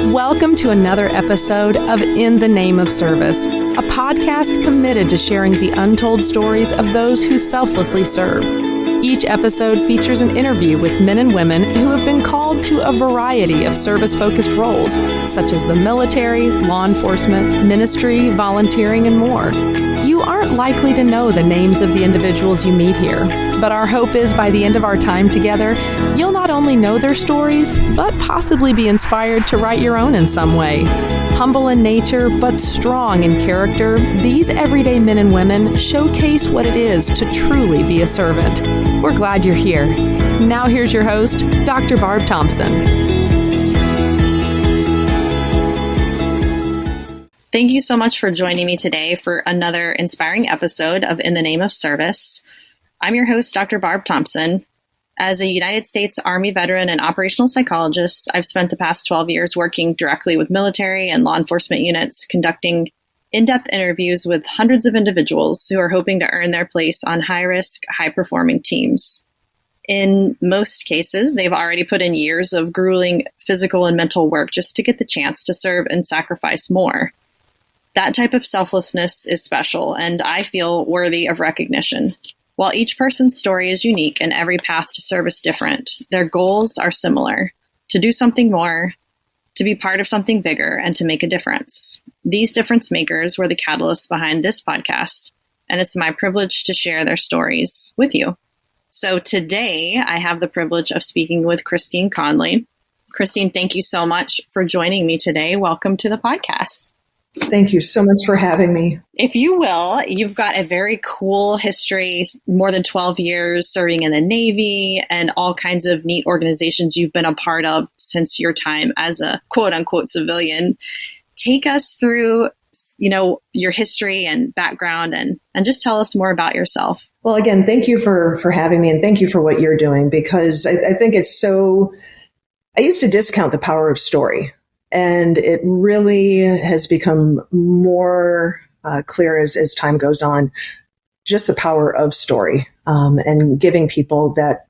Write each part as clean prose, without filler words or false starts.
Welcome to another episode of In the Name of Service, a podcast committed to sharing the untold stories of those who selflessly serve. Each episode features an interview with men and women who have been called to a variety of service-focused roles, such as the military, law enforcement, ministry, volunteering, and more. You aren't likely to know the names of the individuals you meet here, but our hope is by the end of our time together, you'll not only know their stories, but possibly be inspired to write your own in some way. Humble in nature, but strong in character, these everyday men and women showcase what it is to truly be a servant. We're glad you're here. Now here's your host, Dr. Barb Thompson. Thank you so much for joining me today for another inspiring episode of In the Name of Service. I'm your host, Dr. Barb Thompson. As a United States Army veteran and operational psychologist, I've spent the past 12 years working directly with military and law enforcement units, conducting in-depth interviews with hundreds of individuals who are hoping to earn their place on high-risk, high-performing teams. In most cases, they've already put in years of grueling physical and mental work just to get the chance to serve and sacrifice more. That type of selflessness is special, and I feel worthy of recognition. While each person's story is unique and every path to service different, their goals are similar: to do something more, to be part of something bigger, and to make a difference. These difference makers were the catalysts behind this podcast, and it's my privilege to share their stories with you. So today, I have the privilege of speaking with Christine Conley. Christine, thank you so much for joining me today. Welcome to the podcast. Thank you so much for having me. If you will, you've got a very cool history, more than 12 years serving in the Navy and all kinds of neat organizations you've been a part of since your time as a quote unquote civilian. Take us through, your history and background and just tell us more about yourself. Well, again, thank you for having me, and thank you for what you're doing, because I think it's so, I used to discount the power of story. And it really has become more clear as time goes on, just the power of story and giving people that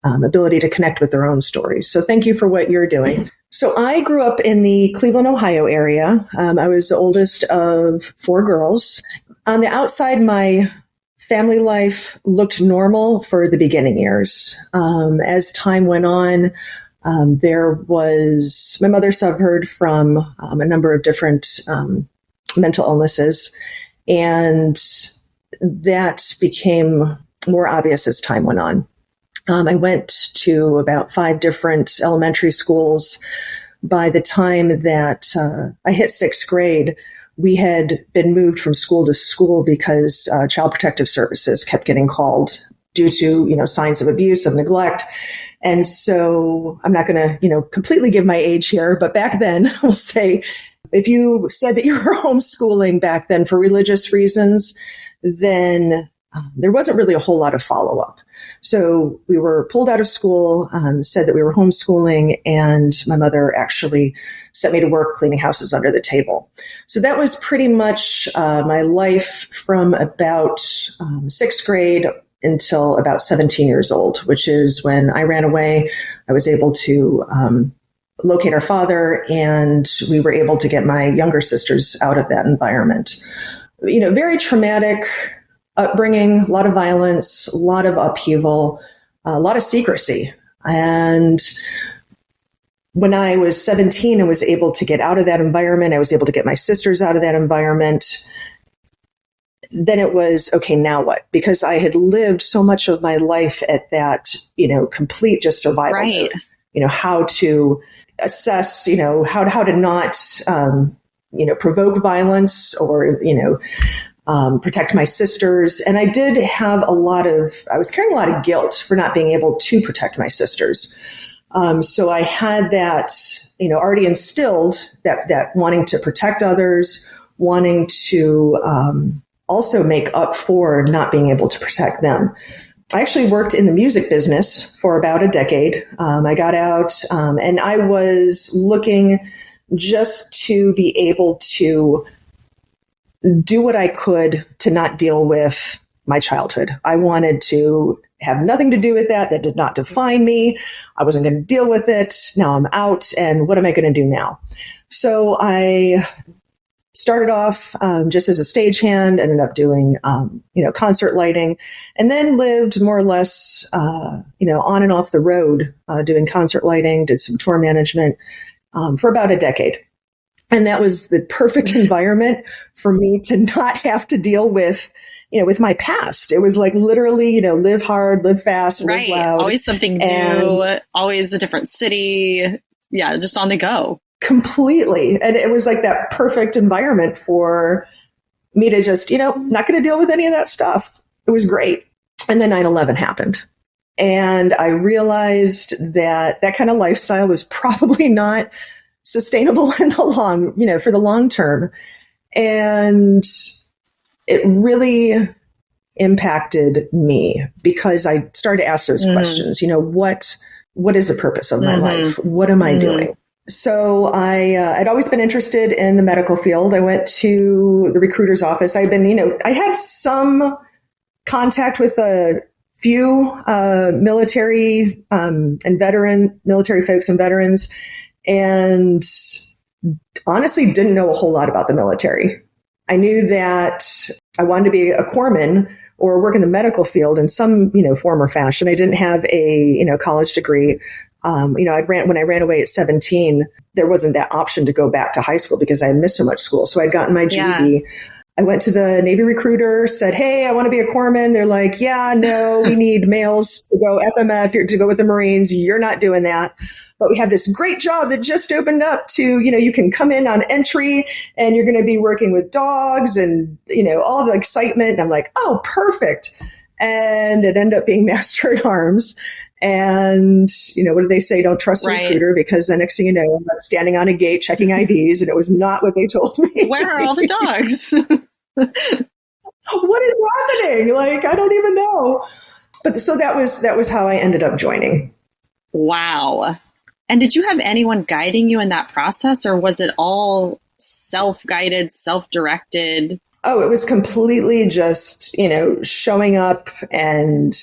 ability to connect with their own stories. So thank you for what you're doing. So I grew up in the Cleveland, Ohio area. I was the oldest of 4 girls. On the outside, my family life looked normal for the beginning years. As time went on, my mother suffered from a number of different mental illnesses, and that became more obvious as time went on. I went to about 5 different elementary schools. By the time that I hit 6th grade, we had been moved from school to school because Child Protective Services kept getting called due to, signs of abuse, of neglect. And so I'm not going to, completely give my age here, but back then we'll say if you said that you were homeschooling back then for religious reasons, then there wasn't really a whole lot of follow-up. So we were pulled out of school, said that we were homeschooling, and my mother actually sent me to work cleaning houses under the table. So that was pretty much my life from about 6th grade until about 17 years old, which is when I ran away. I was able to locate our father, and we were able to get my younger sisters out of that environment. Very traumatic upbringing, a lot of violence, a lot of upheaval, a lot of secrecy. And when I was 17 and was able to get out of that environment, I was able to get my sisters out of that environment. Then it was, okay, now what? Because I had lived so much of my life at that, complete just survival right. mode. How to assess, how to not, provoke violence or, protect my sisters. And I did have I was carrying a lot of guilt for not being able to protect my sisters. So I had that, already instilled that wanting to protect others, wanting to, also make up for not being able to protect them. I actually worked in the music business for about a decade. I got out and I was looking just to be able to do what I could to not deal with my childhood. I wanted to have nothing to do with that. That did not define me. I wasn't going to deal with it. Now I'm out. And what am I going to do now? So I started off just as a stagehand, ended up doing, concert lighting, and then lived more or less, on and off the road, doing concert lighting, did some tour management for about a decade. And that was the perfect environment for me to not have to deal with my past. It was like literally, live hard, live fast, live loud. Always something new, always a different city. Yeah, just on the go. Completely. And it was like that perfect environment for me to just, not going to deal with any of that stuff. It was great. And then 9/11 happened. And I realized that that kind of lifestyle was probably not sustainable in the for the long term. And it really impacted me because I started to ask those questions. What is the purpose of my life? What am I doing? So I'd always been interested in the medical field. I went to the recruiter's office. I had some contact with a few military folks and veterans, and honestly didn't know a whole lot about the military. I knew that I wanted to be a corpsman or work in the medical field in some, form or fashion. I didn't have a, college degree. When I ran away at 17, there wasn't that option to go back to high school because I had missed so much school. So I'd gotten my GED. Yeah. I went to the Navy recruiter, said, hey, I want to be a corpsman. They're like, yeah, no, we need males to go FMF, to go with the Marines. You're not doing that. But we have this great job that just opened up to, you can come in on entry and you're going to be working with dogs and, all the excitement. And I'm like, oh, perfect. And it ended up being Master at Arms. And, what do they say? Don't trust a recruiter, because the next thing you know, I'm standing on a gate checking IDs, and it was not what they told me. Where are all the dogs? What is happening? Like, I don't even know. But so that was how I ended up joining. Wow. And did you have anyone guiding you in that process, or was it all self-guided, self-directed? Oh, it was completely just, showing up and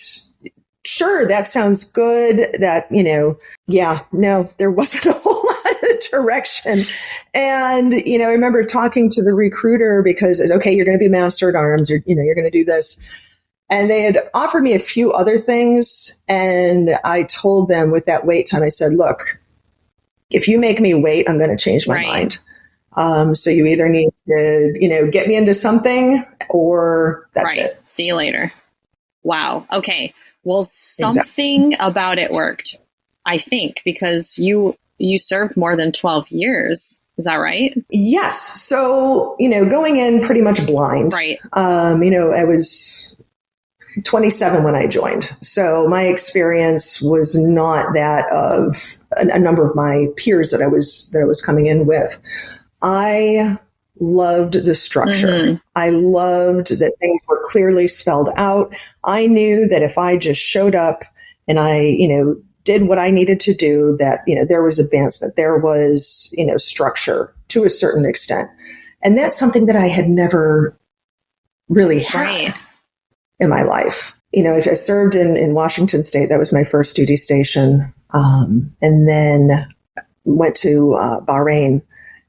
sure, that sounds good. That, no, there wasn't a whole lot of direction. And, I remember talking to the recruiter because, okay, you're going to be Master at Arms, or, you're going to do this. And they had offered me a few other things. And I told them with that wait time, I said, look, if you make me wait, I'm going to change my mind. So you either need to, get me into something, or that's it. See you later. Wow. Okay. Well, something about it worked, I think, because you served more than 12 years. Is that right? Yes. So, going in pretty much blind. Right. I was 27 when I joined. So my experience was not that of a number of my peers that I was coming in with. I loved the structure. Mm-hmm. I loved that things were clearly spelled out. I knew that if I just showed up and I, did what I needed to do, that, there was advancement, there was, structure to a certain extent. And that's something that I had never really had in my life. If I served in Washington State, that was my first duty station. And then went to Bahrain.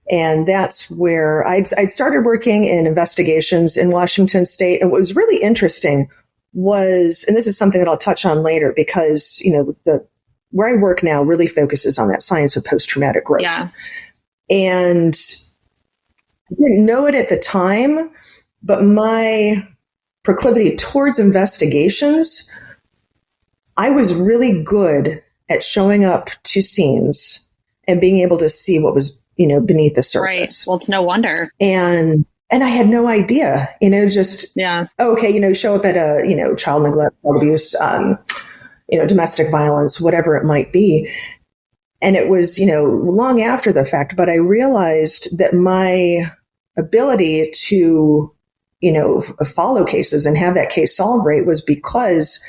And that's where I started working in investigations in Washington State. And what was really interesting was, and this is something that I'll touch on later, because, where I work now really focuses on that science of post-traumatic growth. Yeah. And I didn't know it at the time, but my proclivity towards investigations, I was really good at showing up to scenes and being able to see what was beneath the surface. Right. Well, it's no wonder. And I had no idea, show up at a, child neglect, child abuse, domestic violence, whatever it might be. And it was, long after the fact, but I realized that my ability to, follow cases and have that case solve rate was because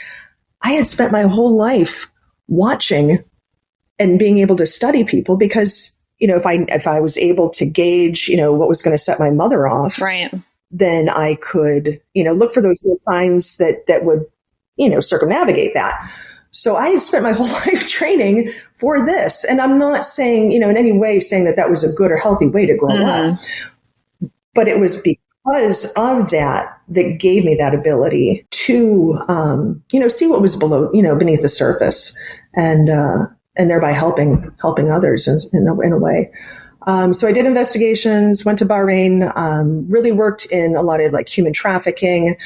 I had spent my whole life watching and being able to study people, because if I was able to gauge, what was going to set my mother off, then I could, look for those little signs that would, circumnavigate that. So I had spent my whole life training for this. And I'm not saying, in any way saying that was a good or healthy way to grow up, but it was because of that gave me that ability to, see what was below, beneath the surface and thereby helping others in a way. So I did investigations, went to Bahrain, really worked in a lot of like human trafficking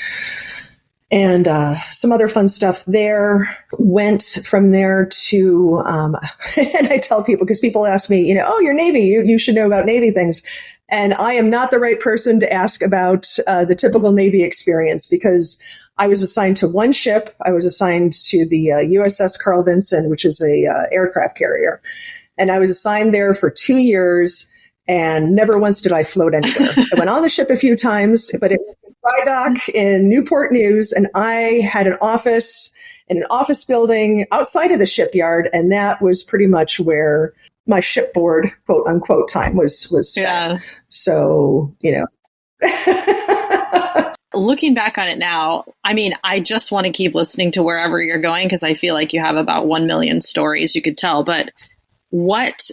and some other fun stuff there. Went from there to, and I tell people, because people ask me, oh, you're Navy, you should know about Navy things. And I am not the right person to ask about the typical Navy experience, because I was assigned to one ship. I was assigned to the USS Carl Vinson, which is a aircraft carrier. And I was assigned there for 2 years, and never once did I float anywhere. I went on the ship a few times, but it was in dry dock in Newport News, and I had an office in an office building outside of the shipyard, and that was pretty much where my shipboard, quote unquote, time was spent. Yeah. So, Looking back on it now, I just want to keep listening to wherever you're going, because I feel like you have about 1 million stories you could tell. But what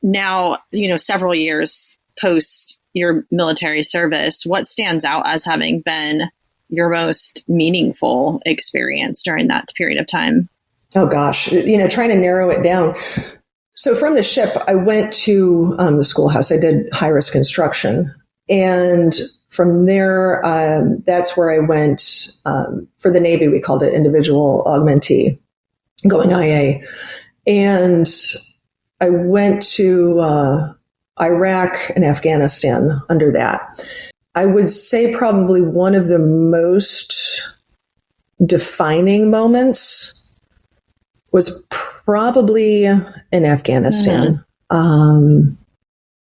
now, several years post your military service, what stands out as having been your most meaningful experience during that period of time? Oh, gosh, trying to narrow it down. So from the ship, I went to the schoolhouse. I did high-risk instruction. And from there, that's where I went for the Navy. We called it individual augmentee, going IA. And I went to Iraq and Afghanistan under that. I would say probably one of the most defining moments was probably in Afghanistan.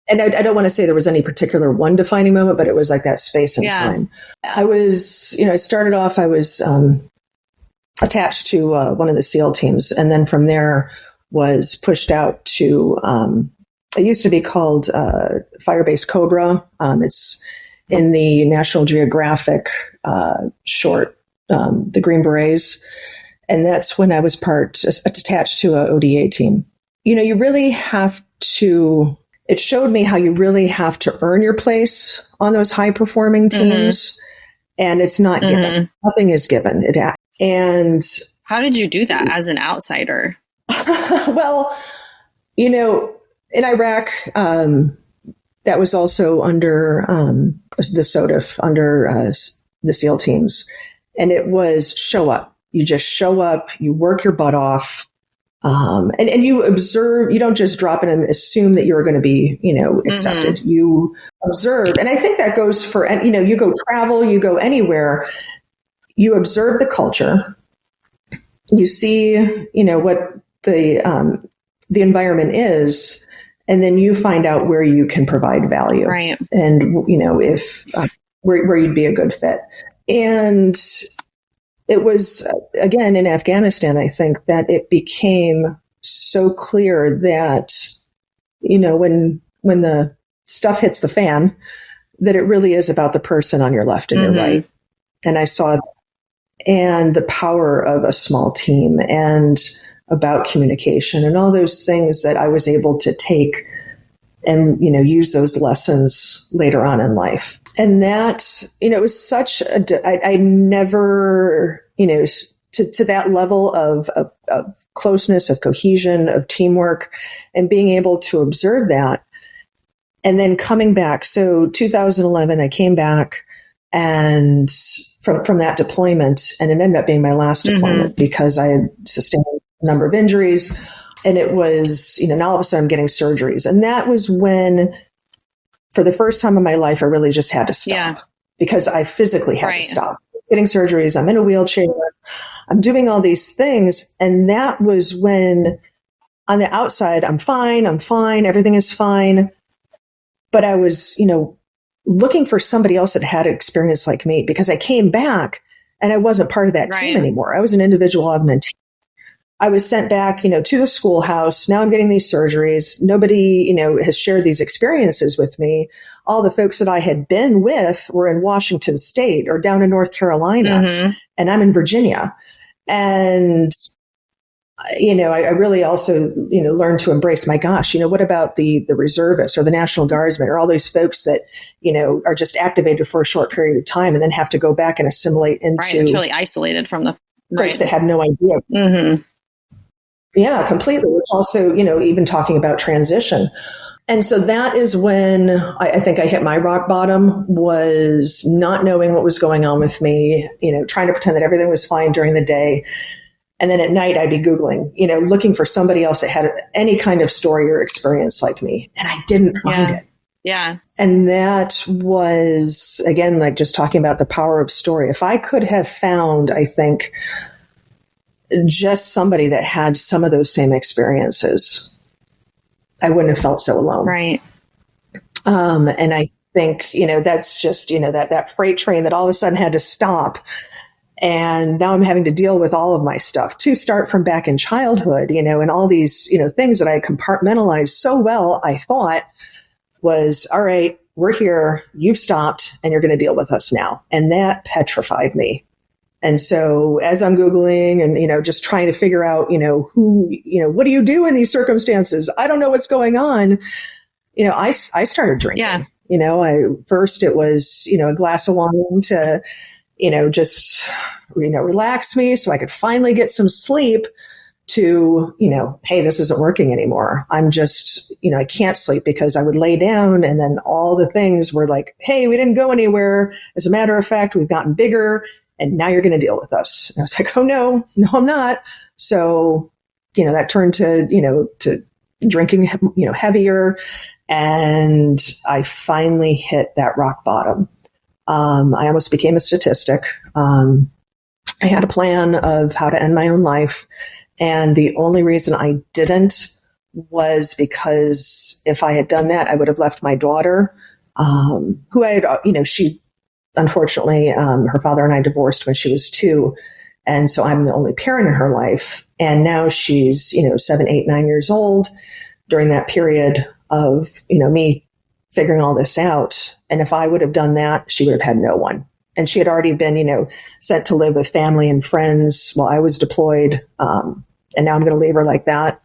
And I don't want to say there was any particular one defining moment, but it was like that space and time. I was, I started off, I was attached to one of the SEAL teams. And then from there was pushed out to, it used to be called Firebase Cobra. It's in the National Geographic short, the Green Berets. And that's when I was attached to a ODA team. You really have to, it showed me how you really have to earn your place on those high performing teams. And it's not given. Nothing is given. And how did you do that as an outsider? Well, in Iraq, that was also under the SOTF, under the SEAL teams. And it was show up. You just show up, you work your butt off, and you observe. You don't just drop in and assume that you're going to be, accepted. You observe. And I think that goes for, you go travel, you go anywhere, you observe the culture, you see, what the environment is, and then you find out where you can provide value. Right. And, if where you'd be a good fit. And it was, again, in Afghanistan, I think that it became so clear that, when the stuff hits the fan, that it really is about the person on your left and your right. And I saw that, and the power of a small team and about communication and all those things that I was able to take and, use those lessons later on in life. And that, it was such I never, to that level of closeness, of cohesion, of teamwork, and being able to observe that. And then coming back. So 2011, I came back and from that deployment, and it ended up being my last deployment because I had sustained a number of injuries. And it was, now all of a sudden I'm getting surgeries. And that was when, for the first time in my life, I really just had to stop because I physically had to stop. Getting surgeries, I'm in a wheelchair, I'm doing all these things. And that was when, on the outside, I'm fine, everything is fine. But I was, looking for somebody else that had an experience like me, because I came back and I wasn't part of that team anymore. I was an individual augmentee. I was sent back, to the schoolhouse. Now I'm getting these surgeries. Nobody, has shared these experiences with me. All the folks that I had been with were in Washington State or down in North Carolina, and I'm in Virginia. And, I really also, learned to embrace, my gosh, what about the reservists or the National Guardsmen or all those folks that, are just activated for a short period of time and then have to go back and assimilate into. Right, it's really isolated from the folks that had no idea. Mm-hmm. Yeah, completely. Which also, even talking about transition. And so that is when I think I hit my rock bottom, was not knowing what was going on with me, trying to pretend that everything was fine during the day. And then at night I'd be Googling, looking for somebody else that had any kind of story or experience like me. And I didn't find it. Yeah. And that was, again, like just talking about the power of story. If I could have found, I think, just somebody that had some of those same experiences, I wouldn't have felt so alone. Right. And I think, that's just, that freight train that all of a sudden had to stop. And now I'm having to deal with all of my stuff to start from back in childhood, and all these, things that I compartmentalized so well, I thought was, all right, we're here, you've stopped, and you're going to deal with us now. And that petrified me. And so as I'm Googling and, just trying to figure out, who, what do you do in these circumstances? I don't know what's going on. I started drinking. Yeah. First it was, a glass of wine to, just, relax me so I could finally get some sleep, to, hey, this isn't working anymore. I'm just, I can't sleep, because I would lay down and then all the things were like, hey, we didn't go anywhere. As a matter of fact, we've gotten bigger and now you're going to deal with us. And I was like, oh no, I'm not. So, that turned to, to drinking, heavier. And I finally hit that rock bottom. I almost became a statistic. I had a plan of how to end my own life. And the only reason I didn't was because if I had done that, I would have left my daughter, who I had, she, unfortunately, her father and I divorced when she was 2. And so I'm the only parent in her life. And now she's, 7, 8, 9 years old during that period of, me figuring all this out. And if I would have done that, she would have had no one. And she had already been, sent to live with family and friends while I was deployed. And now I'm going to leave her like that.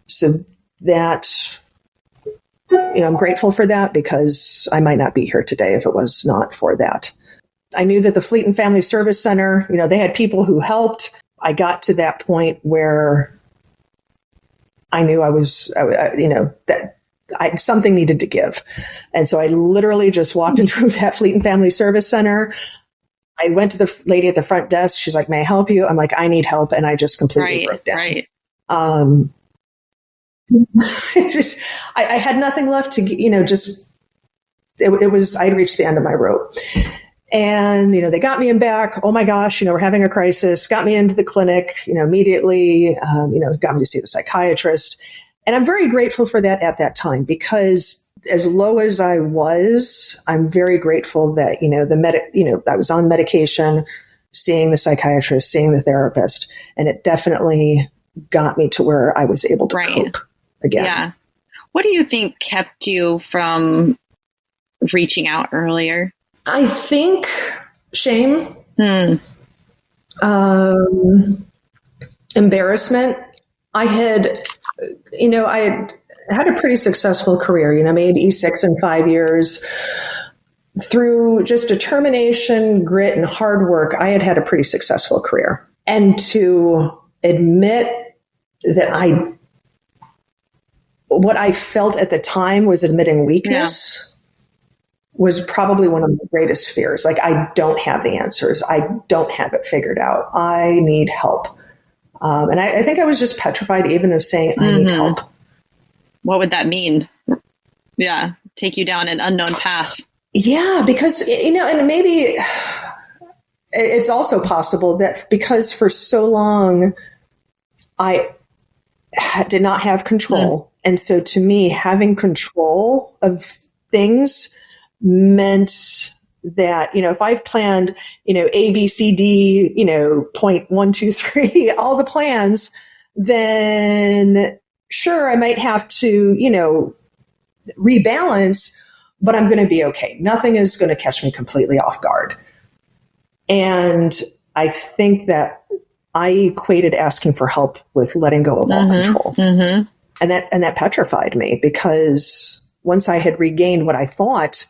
So that, I'm grateful for that, because I might not be here today if it was not for that. I knew that the Fleet and Family Service Center, they had people who helped. I got to that point where I knew I was, that something needed to give. And so I literally just walked into that Fleet and Family Service Center. I went to the lady at the front desk. She's like, may I help you? I'm like, I need help. And I just completely broke down. Right. I had nothing left to, it was, I'd reached the end of my rope. And, they got me in back. Oh my gosh, we're having a crisis. Got me into the clinic, immediately, got me to see the psychiatrist. And I'm very grateful for that at that time, because as low as I was, I'm very grateful that, I was on medication, seeing the psychiatrist, seeing the therapist, and it definitely got me to where I was able to cope again. Yeah. What do you think kept you from reaching out earlier? I think shame, embarrassment. I had a pretty successful career, I made E6 in 5 years. Through just determination, grit, and hard work, I had a pretty successful career. And to admit that what I felt at the time was admitting weakness was probably one of my greatest fears. Like, I don't have the answers. I don't have it figured out. I need help. And I think I was just petrified even of saying I need help. What would that mean? Yeah. Take you down an unknown path. Yeah, because, and maybe it's also possible that because for so long I did not have control. And so to me, having control of things meant that, if I've planned, A, B, C, D, point 1, 2, 3, all the plans, then sure, I might have to, rebalance, but I'm going to be okay. Nothing is going to catch me completely off guard. And I think that I equated asking for help with letting go of all control. And that petrified me, because once I had regained what I thought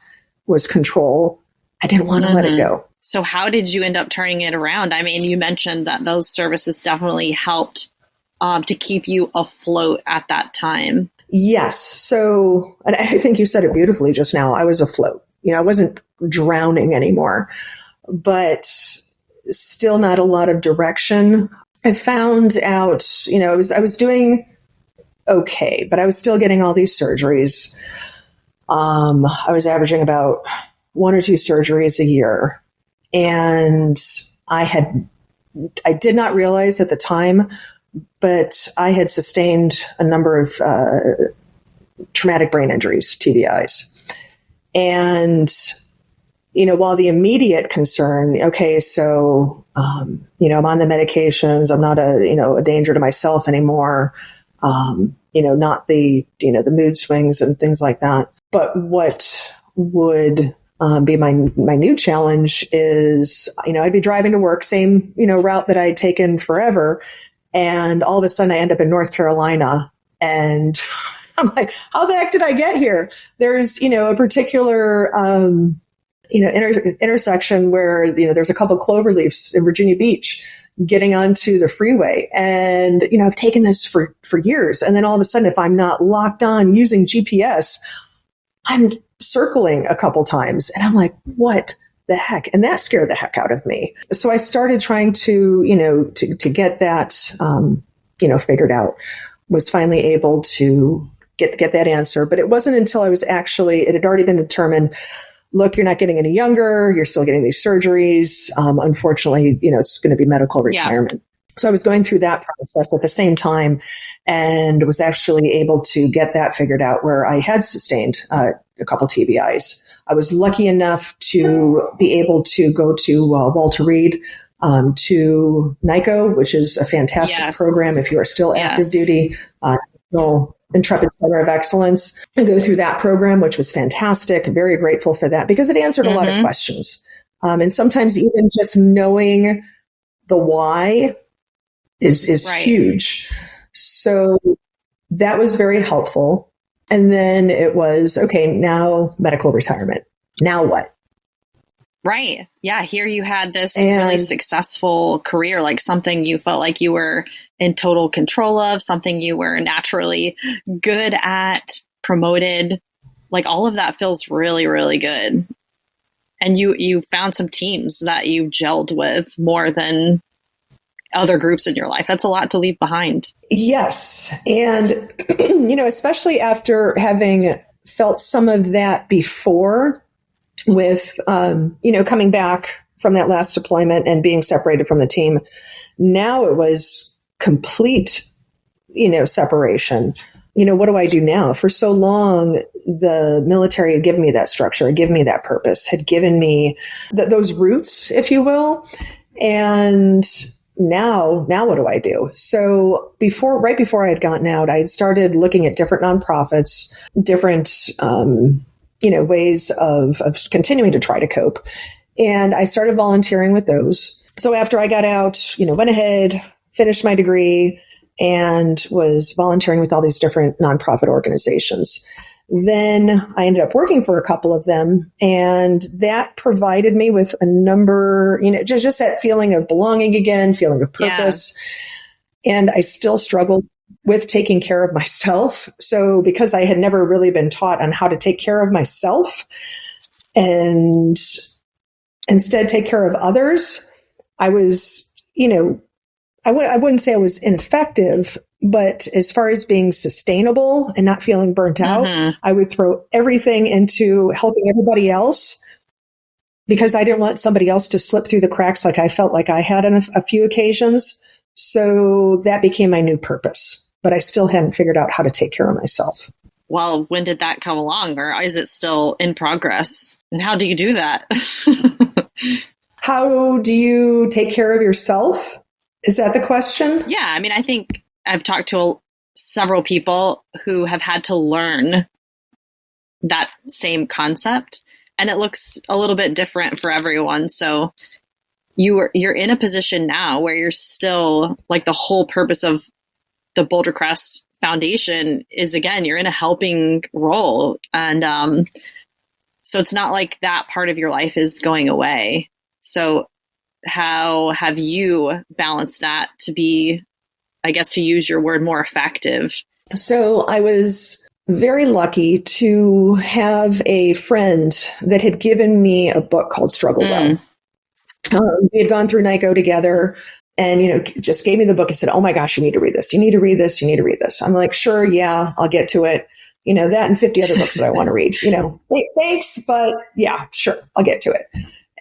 was control, I didn't want to let it go. So how did you end up turning it around? I mean, you mentioned that those services definitely helped to keep you afloat at that time. Yes. So, and I think you said it beautifully just now. I was afloat. I wasn't drowning anymore, but still not a lot of direction. I found out, I was doing okay, but I was still getting all these surgeries. I was averaging about 1 or 2 surgeries a year. And I did not realize at the time, but I had sustained a number of traumatic brain injuries, TBIs. And, while the immediate concern, okay, so, I'm on the medications, I'm not a danger to myself anymore, not the mood swings and things like that. But what would be my new challenge is, I'd be driving to work, same, route that I'd taken forever. And all of a sudden I end up in North Carolina, and I'm like, how the heck did I get here? There's, a particular, intersection where, there's a couple of clover leaves in Virginia Beach getting onto the freeway. And, I've taken this for years. And then all of a sudden, if I'm not locked on using GPS, I'm circling a couple times, and I'm like, what the heck? And that scared the heck out of me. So I started trying to, to get that, figured out. Was finally able to get that answer. But it wasn't until it had already been determined, look, you're not getting any younger. You're still getting these surgeries. Unfortunately, it's going to be medical retirement. Yeah. So I was going through that process at the same time, and was actually able to get that figured out, where I had sustained a couple TBIs. I was lucky enough to be able to go to Walter Reed, to NICO, which is a fantastic program if you are still active duty, Intrepid Center of Excellence, and go through that program, which was fantastic. Very grateful for that, because it answered a lot of questions. And sometimes even just knowing the why is huge. So that was very helpful. And then it was, okay, now medical retirement. Now what? Right. Yeah. Here you had this really successful career, like something you felt like you were in total control of, something you were naturally good at, promoted. Like all of that feels really, really good. And you found some teams that you gelled with more than other groups in your life. That's a lot to leave behind. Yes. And, especially after having felt some of that before with, coming back from that last deployment and being separated from the team, now it was complete, separation. What do I do now? For so long, the military had given me that structure, had given me that purpose, had given me those roots, if you will. And now what do I do? So right before I had gotten out, I had started looking at different nonprofits, different, ways of continuing to try to cope. And I started volunteering with those. So after I got out, went ahead, finished my degree, and was volunteering with all these different nonprofit organizations. Then I ended up working for a couple of them, and that provided me with a number, just that feeling of belonging again, feeling of purpose. Yeah. And I still struggled with taking care of myself. So because I had never really been taught on how to take care of myself and instead take care of others, I was, I wouldn't say I was ineffective, but as far as being sustainable and not feeling burnt out, I would throw everything into helping everybody else, because I didn't want somebody else to slip through the cracks like I felt like I had on a few occasions. So that became my new purpose, but I still hadn't figured out how to take care of myself. Well, when did that come along, or is it still in progress? And how do you do that? How do you take care of yourself? Is that the question? Yeah. I mean, I think I've talked to several people who have had to learn that same concept, and it looks a little bit different for everyone. So you're in a position now where you're still like the whole purpose of the Boulder Crest Foundation is, again, you're in a helping role. And so it's not like that part of your life is going away. So how have you balanced that to be, I guess, to use your word, more effective? So I was very lucky to have a friend that had given me a book called Struggle Well. We had gone through NICO together and, just gave me the book and said, oh my gosh, you need to read this. You need to read this. You need to read this. I'm like, sure. Yeah, I'll get to it. That and 50 other books that I want to read, thanks. But yeah, sure. I'll get to it.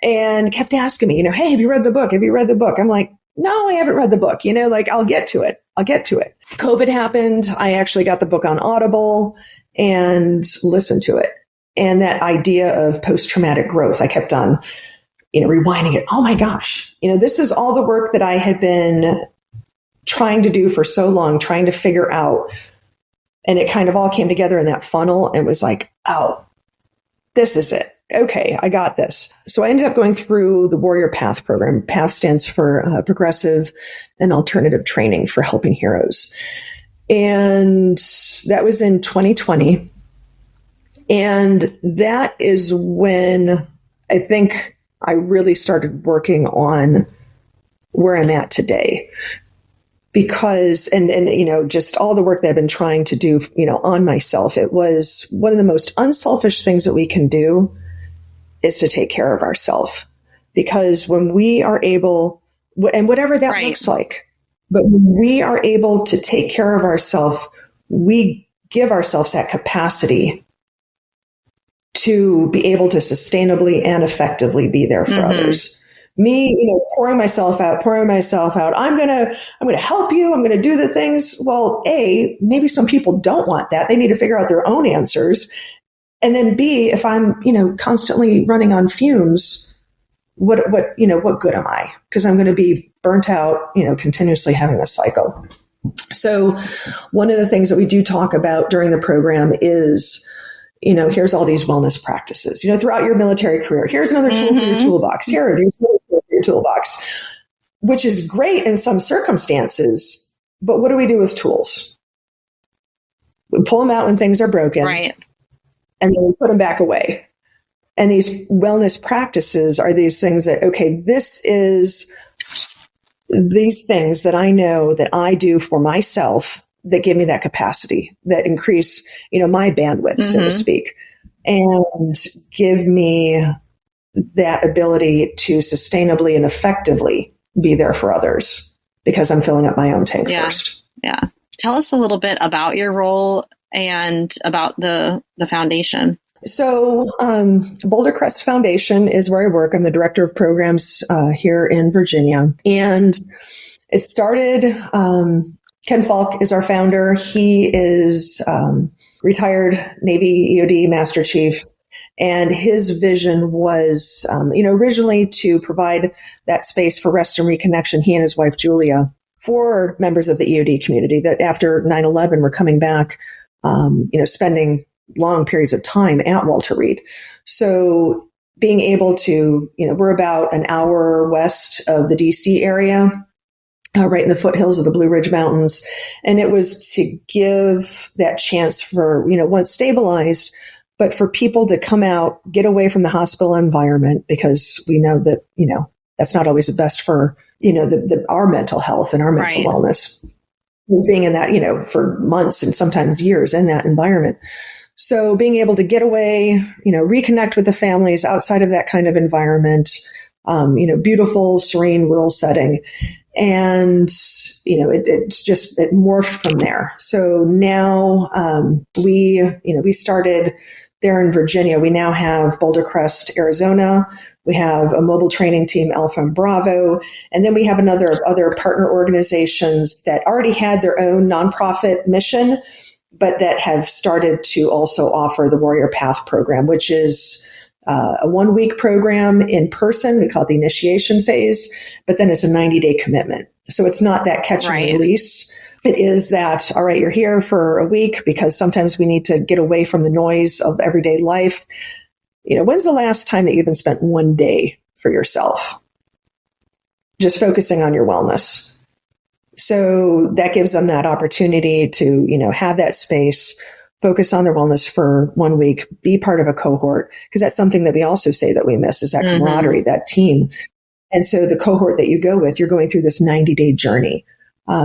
And kept asking me, hey, have you read the book? Have you read the book? I'm like, no, I haven't read the book. I'll get to it. COVID happened. I actually got the book on Audible and listened to it. And that idea of post-traumatic growth, I kept on, rewinding it. Oh my gosh. This is all the work that I had been trying to do for so long, trying to figure out. And it kind of all came together in that funnel and was like, oh, this is it. Okay, I got this. So I ended up going through the Warrior Path program. PATH stands for Progressive and Alternative Training for Helping Heroes. And that was in 2020. And that is when I think I really started working on where I'm at today. Because, and just all the work that I've been trying to do, on myself, it was one of the most unselfish things that we can do is to take care of ourselves. Because when we are able, and whatever that looks like, but when we are able to take care of ourselves, we give ourselves that capacity to be able to sustainably and effectively be there for others. Me, pouring myself out. I'm going to help you. I'm going to do the things. Well, A, maybe some people don't want that. They need to figure out their own answers. And then B, if I'm, constantly running on fumes, what good am I? Because I'm going to be burnt out, continuously having this cycle. So one of the things that we do talk about during the program is, here's all these wellness practices, throughout your military career. Here's another tool for your toolbox. Here are these tools for your toolbox, which is great in some circumstances. But what do we do with tools? We pull them out when things are broken. Right. And then we put them back away. And these wellness practices are these things that, okay, this is these things that I know that I do for myself that give me that capacity, that increase, my bandwidth, so to speak, and give me that ability to sustainably and effectively be there for others because I'm filling up my own tank first. Yeah. Tell us a little bit about your role and about the foundation. So Boulder Crest Foundation is where I work. I'm the director of programs here in Virginia. And it started, Ken Falk is our founder. He is retired Navy EOD Master Chief. And his vision was, originally to provide that space for rest and reconnection, he and his wife, Julia, for members of the EOD community that after 9/11 were coming back, spending long periods of time at Walter Reed. So being able to, we're about an hour west of the DC area, right in the foothills of the Blue Ridge Mountains. And it was to give that chance for, once stabilized, but for people to come out, get away from the hospital environment, because we know that, that's not always the best for, our mental health and our mental wellness is being in that, for months and sometimes years in that environment. So being able to get away, reconnect with the families outside of that kind of environment, beautiful, serene, rural setting. And, it morphed from there. So now, we started there in Virginia. We now have Boulder Crest, Arizona. We have a mobile training team, Alpha and Bravo. And then we have other partner organizations that already had their own nonprofit mission, but that have started to also offer the Warrior Path program, which is a 1-week program in person. We call it the initiation phase, but then it's a 90-day commitment. So it's not that catch and release. It is that, all right, you're here for a week because sometimes we need to get away from the noise of everyday life. When's the last time that you've been spent one day for yourself? just focusing on your wellness. So that gives them that opportunity to, have that space, focus on their wellness for 1 week, be part of a cohort, because that's something that we also say that we miss is that camaraderie, that team. And so the cohort that you go with, you're going through this 90-day journey,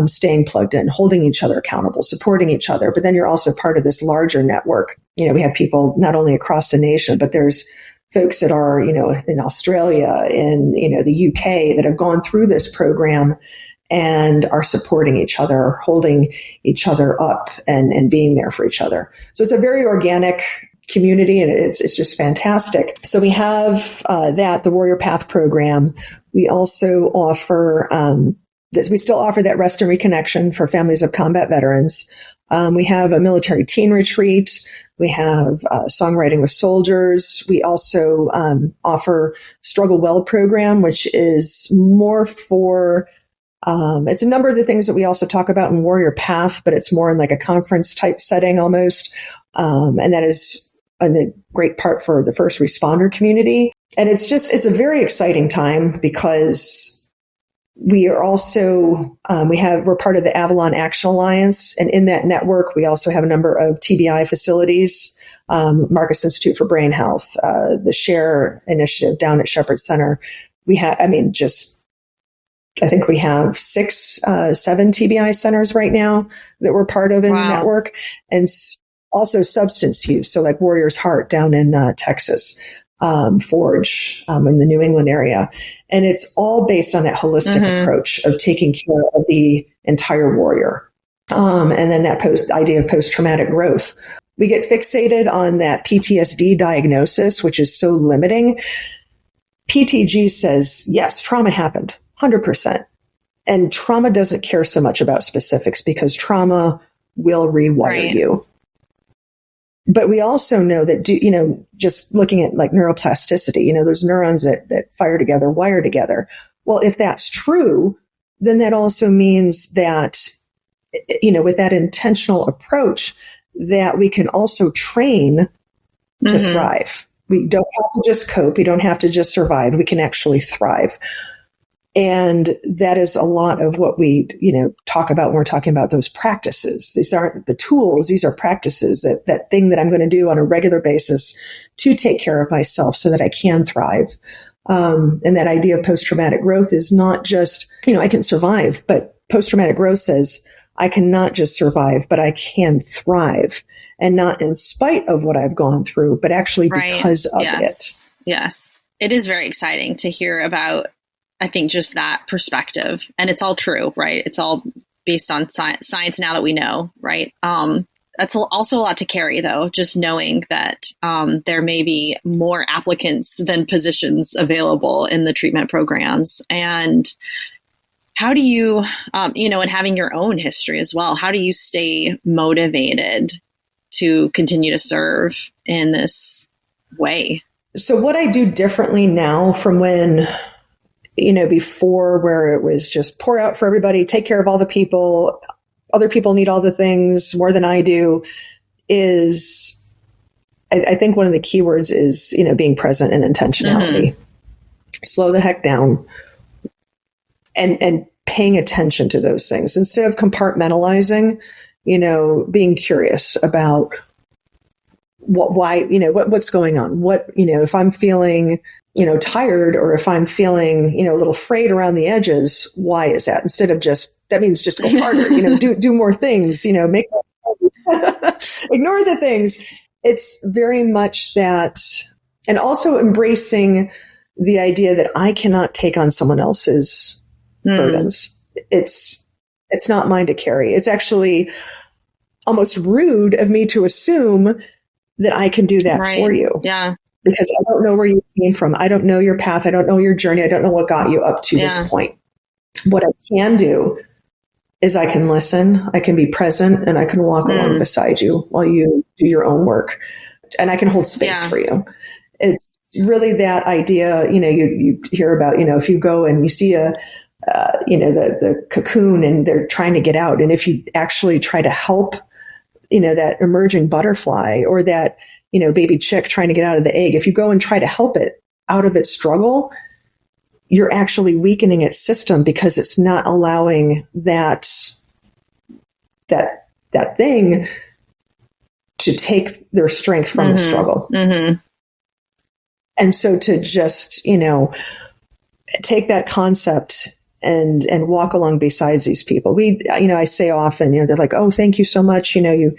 staying plugged in, holding each other accountable, supporting each other. But then you're also part of this larger network. We have people not only across the nation, but there's folks that are, in Australia, in, the UK that have gone through this program and are supporting each other, holding each other up and being there for each other. So it's a very organic community, and it's just fantastic. So we have the Warrior Path program. We also offer we still offer that rest and reconnection for families of combat veterans. We have a military teen retreat. We have songwriting with soldiers. We also offer Struggle Well program, which is more for it's a number of the things that we also talk about in Warrior Path, but it's more in like a conference type setting almost. And that is a great part for the first responder community. And it's a very exciting time because we are also, we're part of the Avalon Action Alliance. And in that network, we also have a number of TBI facilities, Marcus Institute for Brain Health, the SHARE initiative down at Shepherd Center. I think we have 7 TBI centers right now that we're part of in the network, and also substance use. So like Warrior's Heart down in Texas, Forge in the New England area. And it's all based on that holistic approach of taking care of the entire warrior. And then that idea of post-traumatic growth. We get fixated on that PTSD diagnosis, which is so limiting. PTG says, yes, trauma happened. 100%. And trauma doesn't care so much about specifics because trauma will rewire you. But we also know that, just looking at like neuroplasticity, those neurons that fire together, wire together. Well, if that's true, then that also means that, with that intentional approach, that we can also train to thrive. We don't have to just cope. We don't have to just survive. We can actually thrive. And that is a lot of what we, talk about when we're talking about those practices. These aren't the tools. These are practices, that thing that I'm going to do on a regular basis to take care of myself so that I can thrive. And that idea of post-traumatic growth is not just, I can survive, but post-traumatic growth says I cannot just survive, but I can thrive, and not in spite of what I've gone through, but actually because of it. Yes. It is very exciting to hear about, I think, just that perspective. And it's all true, right? It's all based on science now that we know, right? That's also a lot to carry, though, just knowing that there may be more applicants than positions available in the treatment programs. And how do you, and having your own history as well, how do you stay motivated to continue to serve in this way? So what I do differently now from when, before, where it was just pour out for everybody, take care of all the people, other people need all the things more than I do, is I think one of the key words is, being present and intentionality. Slow the heck down and paying attention to those things instead of compartmentalizing, being curious about what's going on, if I'm feeling, tired, or if I'm feeling, a little frayed around the edges, why is that? Instead of that means just go harder, do more things, make ignore the things. It's very much that, and also embracing the idea that I cannot take on someone else's burdens. It's not mine to carry. It's actually almost rude of me to assume that I can do that for you. Yeah. Because I don't know where you came from. I don't know your path. I don't know your journey. I don't know what got you up to this point. What I can do is I can listen, I can be present, and I can walk along beside you while you do your own work. And I can hold space for you. It's really that idea, you hear about, if you go and you see the cocoon and they're trying to get out. And if you actually try to help, that emerging butterfly or that, baby chick trying to get out of the egg, if you go and try to help it out of its struggle, you're actually weakening its system because it's not allowing that thing to take their strength from the struggle. Mm-hmm. And so to just, take that concept and walk along beside these people. I say often, they're like, oh, thank you so much. You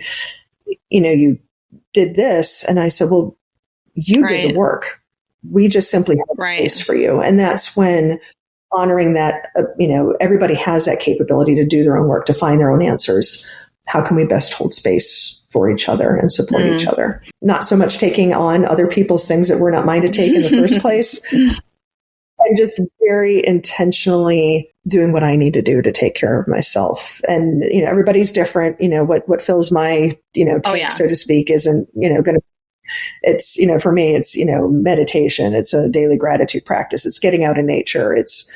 did this. And I said, well, you did the work. We just simply have space for you. And that's when honoring that, everybody has that capability to do their own work, to find their own answers. How can we best hold space for each other and support each other? Not so much taking on other people's things that we're not mine to take in the first place. And just very intentionally doing what I need to do to take care of myself. And, everybody's different. What fills my, tank, so to speak, isn't, going to, it's, for me, it's, meditation. It's a daily gratitude practice. It's getting out in nature. It's,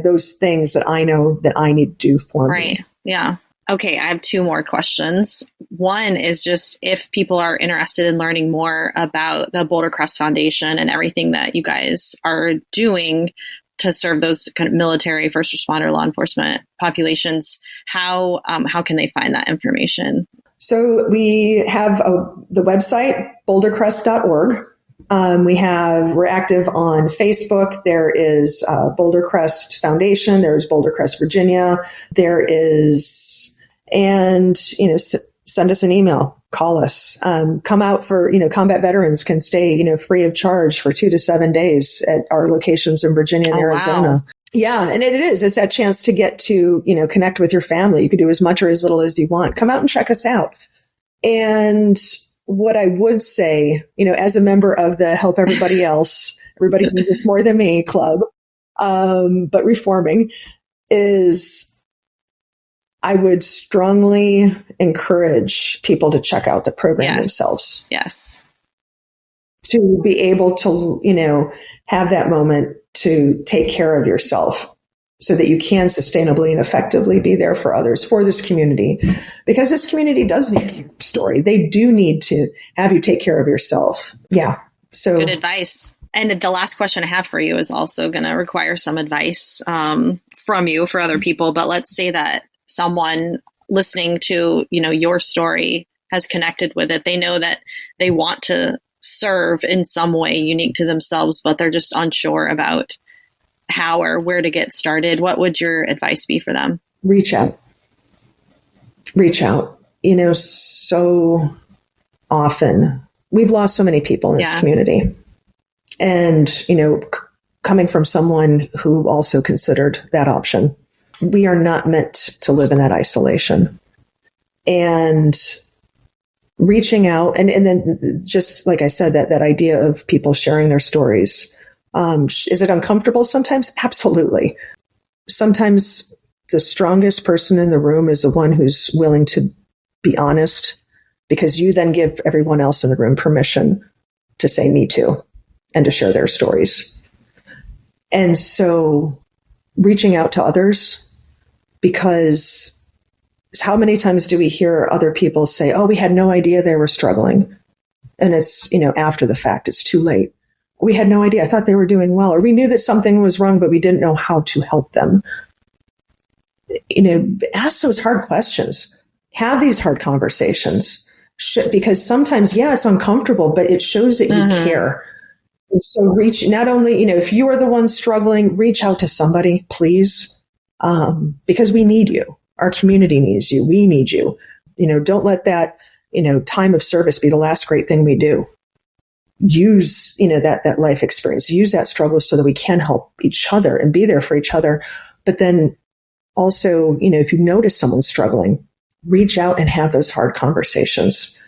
those things that I know that I need to do for me. Right. Yeah. Okay, I have two more questions. One is just if people are interested in learning more about the Boulder Crest Foundation and everything that you guys are doing to serve those kind of military, first responder, law enforcement populations, how can they find that information? So we have the website, bouldercrest.org. We're active on Facebook. There is Boulder Crest Foundation. There's Boulder Crest, Virginia. There is, send us an email, call us, come out for, combat veterans can stay, free of charge for 2 to 7 days at our locations in Virginia and Arizona. Wow. Yeah. And it's that chance to get to, connect with your family. You can do as much or as little as you want. Come out and check us out. And what I would say, as a member of the Help Everybody Else, everybody needs this more than me club, but reforming, is I would strongly encourage people to check out the program themselves. Yes. To be able to, have that moment to take care of yourself so that you can sustainably and effectively be there for others, for this community, because this community does need your story. They do need to have you take care of yourself. Yeah. So good advice. And the last question I have for you is also going to require some advice from you for other people. But let's say that someone listening to, your story has connected with it. They know that they want to serve in some way unique to themselves, but they're just unsure about how or where to get started. What would your advice be for them? Reach out. So often we've lost so many people in this community. And, coming from someone who also considered that option, we are not meant to live in that isolation. And reaching out, and then just like I said, that idea of people sharing their stories. Is it uncomfortable sometimes? Absolutely. Sometimes the strongest person in the room is the one who's willing to be honest, because you then give everyone else in the room permission to say me too and to share their stories. And so reaching out to others, because how many times do we hear other people say, oh, we had no idea they were struggling. And it's, after the fact, it's too late. We had no idea. I thought they were doing well, or we knew that something was wrong, but we didn't know how to help them. Ask those hard questions. Have these hard conversations, because sometimes, it's uncomfortable, but it shows that you care. And so reach, not only, if you are the one struggling, reach out to somebody, please, because we need you. Our community needs you. We need you. Don't let that, time of service be the last great thing we do. Use, that life experience, use that struggle so that we can help each other and be there for each other. But then also, if you notice someone struggling, reach out and have those hard conversations.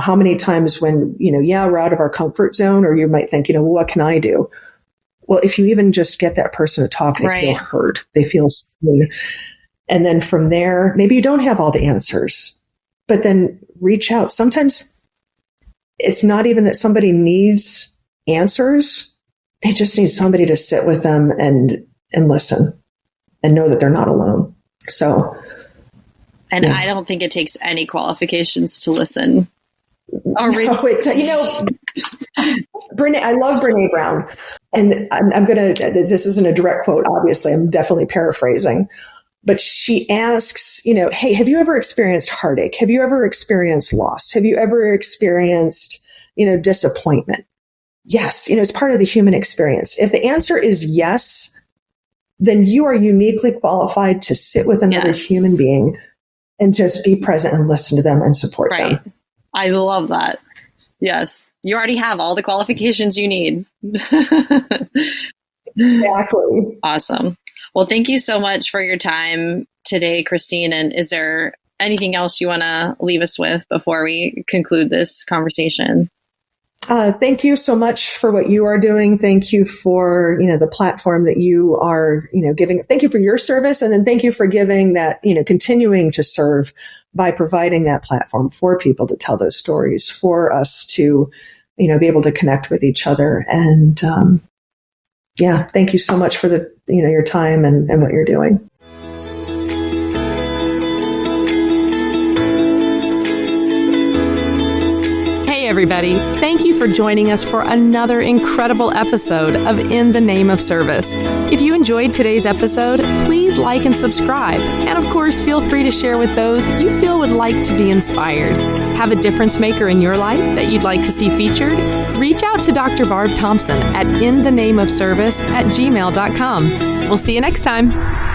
How many times when, we're out of our comfort zone, or you might think, well, what can I do? Well, if you even just get that person to talk, they feel heard, they feel seen. And then from there, maybe you don't have all the answers, but then reach out. Sometimes it's not even that somebody needs answers. They just need somebody to sit with them and listen and know that they're not alone. So, and I don't think it takes any qualifications to listen. Brene, I love Brene Brown. And I'm going to, this isn't a direct quote, obviously, I'm definitely paraphrasing, but she asks, hey, have you ever experienced heartache? Have you ever experienced loss? Have you ever experienced, disappointment? Yes, it's part of the human experience. If the answer is yes, then you are uniquely qualified to sit with another human being and just be present and listen to them and support them. I love that. Yes. You already have all the qualifications you need. Exactly. Awesome. Well, thank you so much for your time today, Christine. And is there anything else you want to leave us with before we conclude this conversation? Thank you so much for what you are doing. Thank you for, the platform that you are, giving. Thank you for your service. And then thank you for giving that, continuing to serve by providing that platform for people to tell those stories, for us to, be able to connect with each other. And, thank you so much for the, your time and what you're doing. Everybody, thank you for joining us for another incredible episode of In the Name of Service. If you enjoyed today's episode, please like and subscribe. And of course, feel free to share with those you feel would like to be inspired. Have a difference maker in your life that you'd like to see featured? Reach out to Dr. Barb Thompson at inthenameofservice@gmail.com. We'll see you next time.